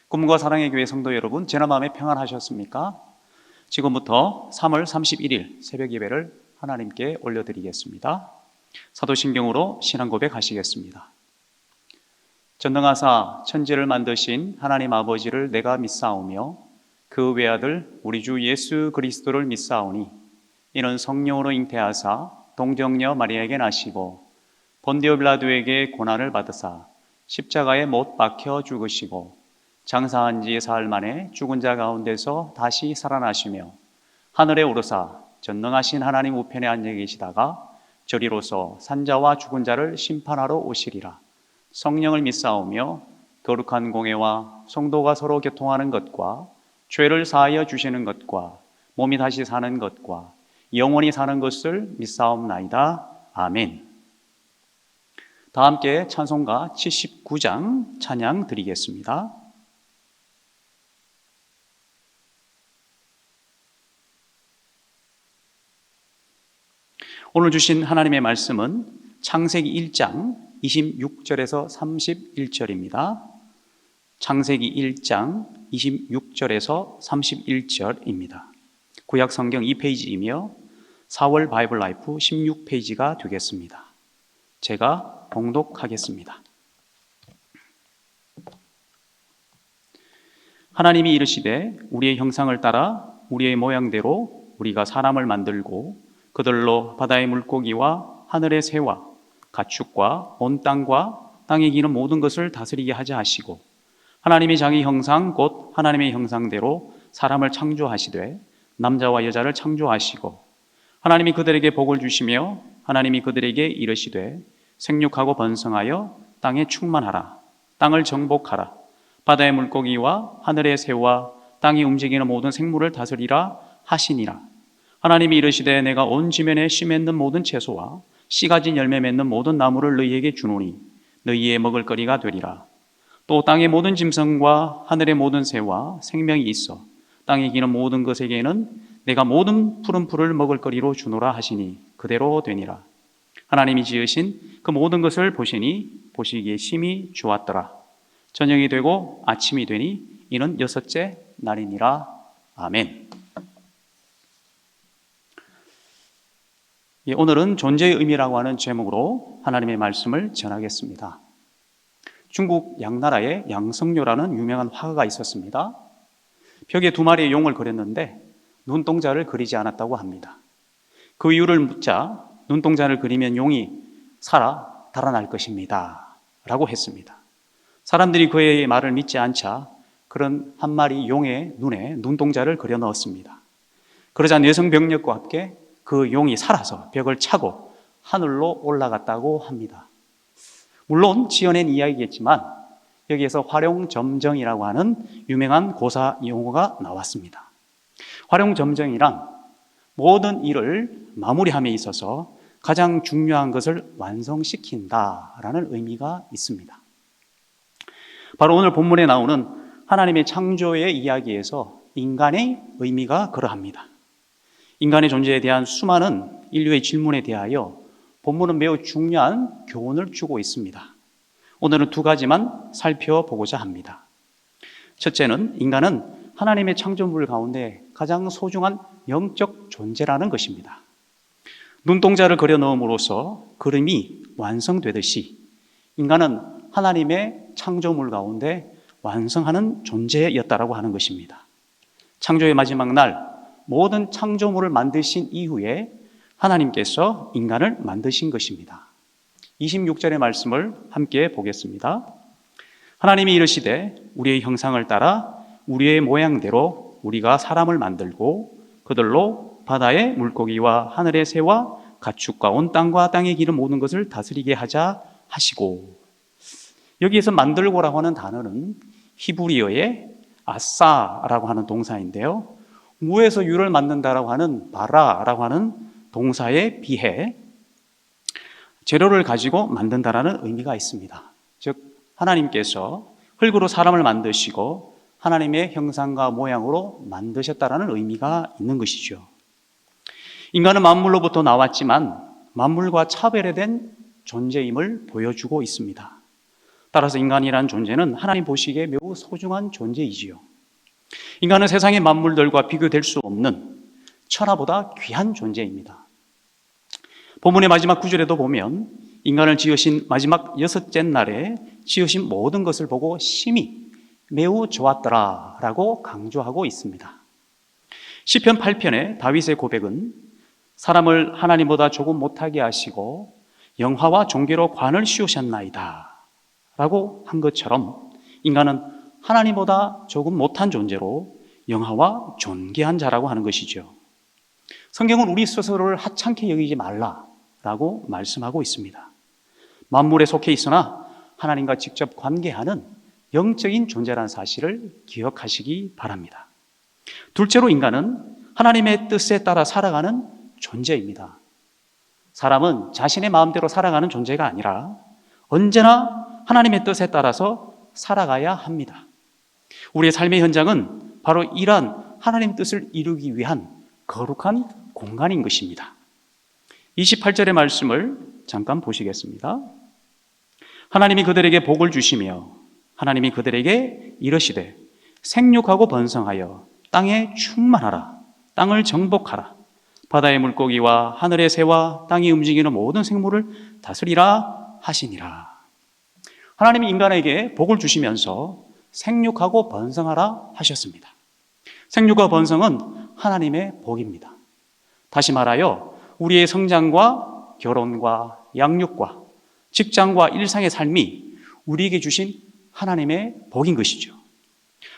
꿈과 사랑의 교회 성도 여러분, 지난 밤에 평안하셨습니까? 지금부터 3월 31일 새벽 예배를 하나님께 올려드리겠습니다. 사도신경으로 신앙 고백하시겠습니다. 전능하사 천지를 만드신 하나님 아버지를 내가 믿사오며 그 외아들 우리 주 예수 그리스도를 믿사오니 이는 성령으로 잉태하사 동정녀 마리아에게 나시고 본디오 빌라도에게 고난을 받으사 십자가에 못 박혀 죽으시고 장사한 지 사흘 만에 죽은 자 가운데서 다시 살아나시며 하늘에 오르사 전능하신 하나님 우편에 앉아 계시다가 저리로서 산자와 죽은 자를 심판하러 오시리라. 성령을 믿사오며 거룩한 공회와 성도가 서로 교통하는 것과 죄를 사하여 주시는 것과 몸이 다시 사는 것과 영원히 사는 것을 믿사옵나이다. 아멘. 다 함께 찬송가 79장 찬양 드리겠습니다. 오늘 주신 하나님의 말씀은 창세기 1장 26절에서 31절입니다. 창세기 1장 26절에서 31절입니다. 구약 성경 2페이지이며 4월 바이블 라이프 16페이지가 되겠습니다. 제가 봉독하겠습니다. 하나님이 이르시되 우리의 형상을 따라 우리의 모양대로 우리가 사람을 만들고 그들로 바다의 물고기와 하늘의 새와 가축과 온 땅과 땅에 기는 모든 것을 다스리게 하자 하시고 하나님이 자기 형상 곧 하나님의 형상대로 사람을 창조하시되 남자와 여자를 창조하시고 하나님이 그들에게 복을 주시며 하나님이 그들에게 이르시되 생육하고 번성하여 땅에 충만하라. 땅을 정복하라. 바다의 물고기와 하늘의 새와 땅이 움직이는 모든 생물을 다스리라 하시니라. 하나님이 이르시되 내가 온 지면에 씨 맺는 모든 채소와 씨 가진 열매 맺는 모든 나무를 너희에게 주노니 너희의 먹을거리가 되리라. 또 땅의 모든 짐승과 하늘의 모든 새와 생명이 있어 땅에 기는 모든 것에게는 내가 모든 푸른 풀을 먹을거리로 주노라 하시니 그대로 되니라. 하나님이 지으신 그 모든 것을 보시니 보시기에 심히 좋았더라. 저녁이 되고 아침이 되니 이는 여섯째 날이니라. 아멘. 오늘은 존재의 의미라고 하는 제목으로 하나님의 말씀을 전하겠습니다. 중국 양나라에 양성료라는 유명한 화가가 있었습니다. 벽에 2마리의 용을 그렸는데 눈동자를 그리지 않았다고 합니다. 그 이유를 묻자 눈동자를 그리면 용이 살아 달아날 것입니다 라고 했습니다. 사람들이 그의 말을 믿지 않자 그런 한 마리 용의 눈에 눈동자를 그려 넣었습니다. 그러자 내성병력과 함께 그 용이 살아서 벽을 차고 하늘로 올라갔다고 합니다. 물론 지어낸 이야기겠지만 여기에서 활용점정이라고 하는 유명한 고사 용어가 나왔습니다. 활용점정이란 모든 일을 마무리함에 있어서 가장 중요한 것을 완성시킨다라는 의미가 있습니다. 바로 오늘 본문에 나오는 하나님의 창조의 이야기에서 인간의 의미가 그러합니다. 인간의 존재에 대한 수많은 인류의 질문에 대하여 본문은 매우 중요한 교훈을 주고 있습니다. 오늘은 2가지만 살펴보고자 합니다. 첫째는 인간은 하나님의 창조물 가운데 가장 소중한 영적 존재라는 것입니다. 눈동자를 그려 넣음으로써 그림이 완성되듯이 인간은 하나님의 창조물 가운데 완성하는 존재였다라고 하는 것입니다. 창조의 마지막 날 모든 창조물을 만드신 이후에 하나님께서 인간을 만드신 것입니다. 26절의 말씀을 함께 보겠습니다. 하나님이 이르시되 우리의 형상을 따라 우리의 모양대로 우리가 사람을 만들고 그들로 바다의 물고기와 하늘의 새와 가축과 온 땅과 땅에 기는 모든 것을 다스리게 하자 하시고, 여기에서 만들고라고 하는 단어는 히브리어의 아싸라고 하는 동사인데요, 무에서 유를 만든다라고 하는 바라라고 하는 동사에 비해 재료를 가지고 만든다라는 의미가 있습니다. 즉 하나님께서 흙으로 사람을 만드시고 하나님의 형상과 모양으로 만드셨다라는 의미가 있는 것이죠. 인간은 만물로부터 나왔지만 만물과 차별화된 존재임을 보여주고 있습니다. 따라서 인간이라는 존재는 하나님 보시기에 매우 소중한 존재이지요. 인간은 세상의 만물들과 비교될 수 없는 천하보다 귀한 존재입니다. 본문의 마지막 구절에도 보면 인간을 지으신 마지막 여섯째 날에 지으신 모든 것을 보고 심히 매우 좋았더라 라고 강조하고 있습니다. 시편 8편의 다윗의 고백은 사람을 하나님보다 조금 못하게 하시고 영화와 종교로 관을 씌우셨나이다 라고 한 것처럼 인간은 하나님보다 조금 못한 존재로 영화와 존귀한 자라고 하는 것이죠. 성경은 우리 스스로를 하찮게 여기지 말라라고 말씀하고 있습니다. 만물에 속해 있으나 하나님과 직접 관계하는 영적인 존재라는 사실을 기억하시기 바랍니다. 둘째로 인간은 하나님의 뜻에 따라 살아가는 존재입니다. 사람은 자신의 마음대로 살아가는 존재가 아니라 언제나 하나님의 뜻에 따라서 살아가야 합니다. 우리의 삶의 현장은 바로 이러한 하나님의 뜻을 이루기 위한 거룩한 공간인 것입니다. 28절의 말씀을 잠깐 보시겠습니다. 하나님이 그들에게 복을 주시며 하나님이 그들에게 이르시되 생육하고 번성하여 땅에 충만하라. 땅을 정복하라. 바다의 물고기와 하늘의 새와 땅이 움직이는 모든 생물을 다스리라 하시니라. 하나님이 인간에게 복을 주시면서 생육하고 번성하라 하셨습니다. 생육과 번성은 하나님의 복입니다. 다시 말하여 우리의 성장과 결혼과 양육과 직장과 일상의 삶이 우리에게 주신 하나님의 복인 것이죠.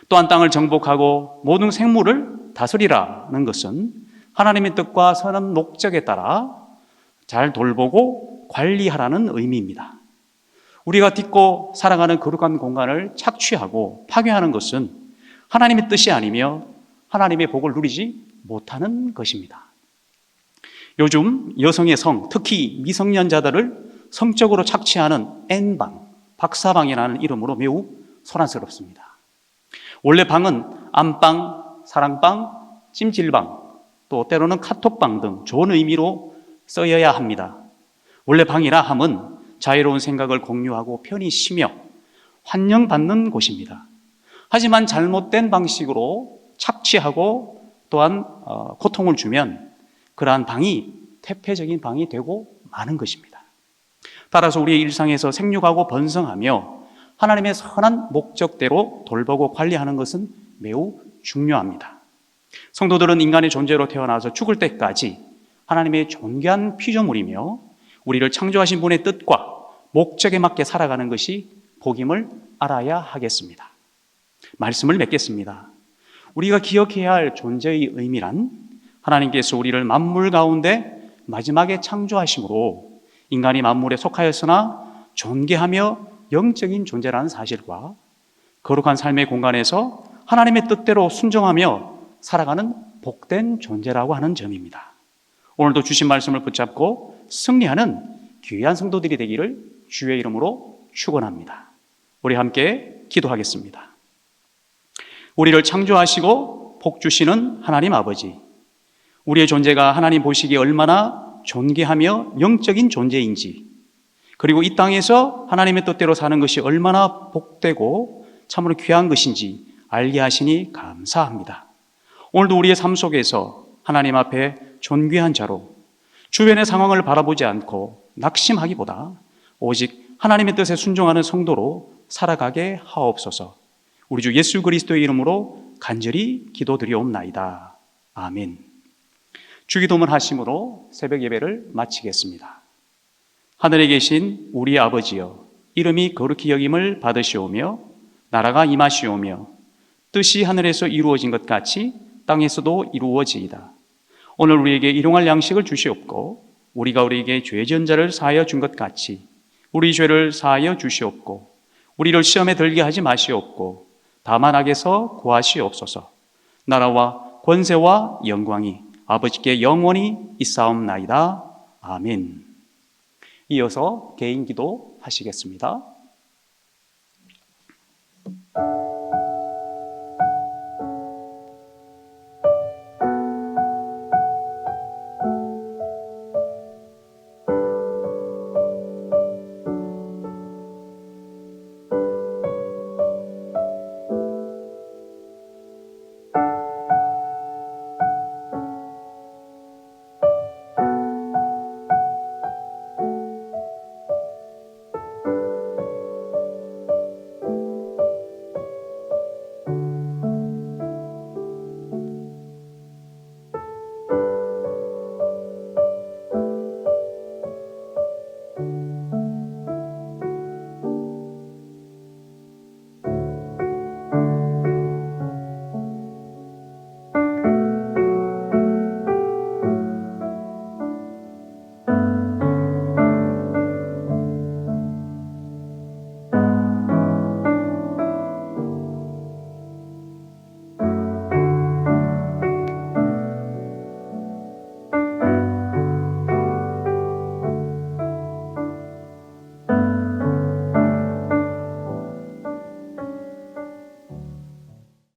또한 땅을 정복하고 모든 생물을 다스리라는 것은 하나님의 뜻과 선한 목적에 따라 잘 돌보고 관리하라는 의미입니다. 우리가 딛고 살아가는 거룩한 공간을 착취하고 파괴하는 것은 하나님의 뜻이 아니며 하나님의 복을 누리지 못하는 것입니다. 요즘 여성의 성, 특히 미성년자들을 성적으로 착취하는 N방, 박사방이라는 이름으로 매우 소란스럽습니다. 원래 방은 안방, 사랑방, 찜질방, 또 때로는 카톡방 등 좋은 의미로 쓰여야 합니다. 원래 방이라 함은 자유로운 생각을 공유하고 편히 쉬며 환영받는 곳입니다. 하지만 잘못된 방식으로 착취하고 또한 고통을 주면 그러한 방이 태폐적인 방이 되고 마는 것입니다. 따라서 우리의 일상에서 생육하고 번성하며 하나님의 선한 목적대로 돌보고 관리하는 것은 매우 중요합니다. 성도들은 인간의 존재로 태어나서 죽을 때까지 하나님의 존귀한 피조물이며 우리를 창조하신 분의 뜻과 목적에 맞게 살아가는 것이 복임을 알아야 하겠습니다. 말씀을 맺겠습니다. 우리가 기억해야 할 존재의 의미란 하나님께서 우리를 만물 가운데 마지막에 창조하심으로 인간이 만물에 속하였으나 존귀하며 영적인 존재라는 사실과 거룩한 삶의 공간에서 하나님의 뜻대로 순종하며 살아가는 복된 존재라고 하는 점입니다. 오늘도 주신 말씀을 붙잡고 승리하는 귀한 성도들이 되기를 주의 이름으로 축원합니다. 우리 함께 기도하겠습니다. 우리를 창조하시고 복 주시는 하나님 아버지, 우리의 존재가 하나님 보시기에 얼마나 존귀하며 영적인 존재인지, 그리고 이 땅에서 하나님의 뜻대로 사는 것이 얼마나 복되고 참으로 귀한 것인지 알게 하시니 감사합니다. 오늘도 우리의 삶 속에서 하나님 앞에 존귀한 자로 주변의 상황을 바라보지 않고 낙심하기보다 오직 하나님의 뜻에 순종하는 성도로 살아가게 하옵소서. 우리 주 예수 그리스도의 이름으로 간절히 기도드리옵나이다. 아멘. 주기도문 하심으로 새벽 예배를 마치겠습니다. 하늘에 계신 우리 아버지여, 이름이 거룩히 여김을 받으시오며 나라가 임하시오며 뜻이 하늘에서 이루어진 것 같이 땅에서도 이루어지이다. 오늘 우리에게 일용할 양식을 주시옵고 우리가 우리에게 죄 지은 자를 사하여 준 것 같이 우리 죄를 사하여 주시옵고 우리를 시험에 들게 하지 마시옵고 다만 악에서 구하시옵소서. 나라와 권세와 영광이 아버지께 영원히 있사옵나이다. 아멘. 이어서 개인 기도 하시겠습니다.